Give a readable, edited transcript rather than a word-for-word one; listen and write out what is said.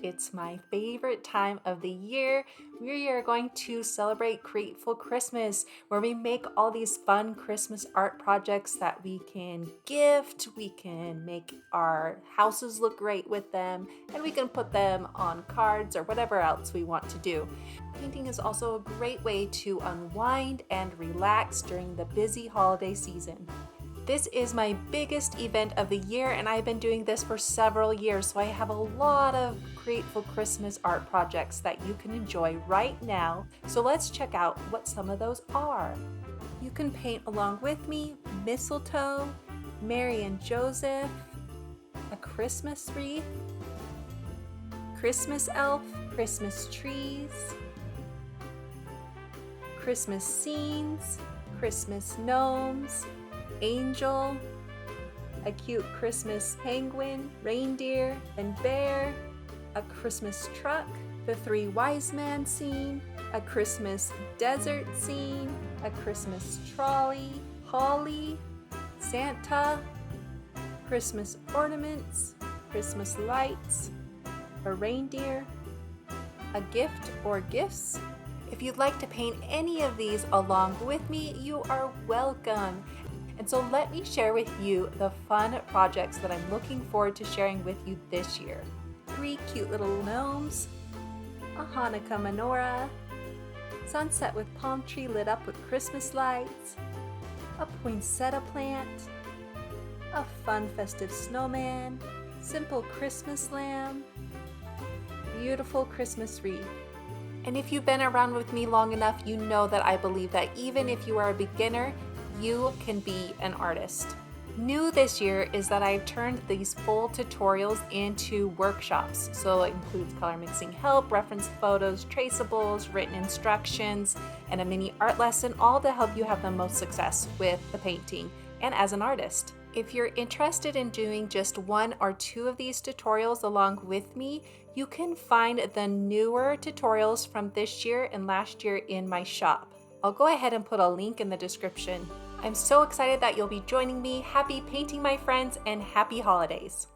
It's my favorite time of the year. We are going to celebrate Grateful Christmas, where we make all these fun Christmas art projects that we can gift, we can make our houses look great with them, and we can put them on cards or whatever else we want to do. Painting is also a great way to unwind and relax during the busy holiday season. This is my biggest event of the year, and I've been doing this for several years, so I have a lot of Grateful Christmas art projects that you can enjoy right now. So let's check out what some of those are. You can paint along with me mistletoe, Mary and Joseph, a Christmas wreath, Christmas elf, Christmas trees, Christmas scenes, Christmas gnomes, angel, a cute Christmas penguin, reindeer, and bear, a Christmas truck, the three wise men scene, a Christmas desert scene, a Christmas trolley, holly, Santa, Christmas ornaments, Christmas lights, a reindeer, a gift or gifts. If you'd like to paint any of these along with me, you are welcome. And so let me share with you the fun projects that I'm looking forward to sharing with you this year. 3 cute little gnomes, a Hanukkah menorah, sunset with palm tree lit up with Christmas lights, a poinsettia plant, a fun festive snowman, simple Christmas lamb, beautiful Christmas wreath. And if you've been around with me long enough, you know that I believe that even if you are a beginner, you can be an artist. New this year is that I've turned these full tutorials into workshops. So it includes color mixing help, reference photos, traceables, written instructions, and a mini art lesson, all to help you have the most success with the painting and as an artist. If you're interested in doing just 1 or 2 of these tutorials along with me, you can find the newer tutorials from this year and last year in my shop. I'll go ahead and put a link in the description. I'm so excited that you'll be joining me. Happy painting, my friends, and happy holidays.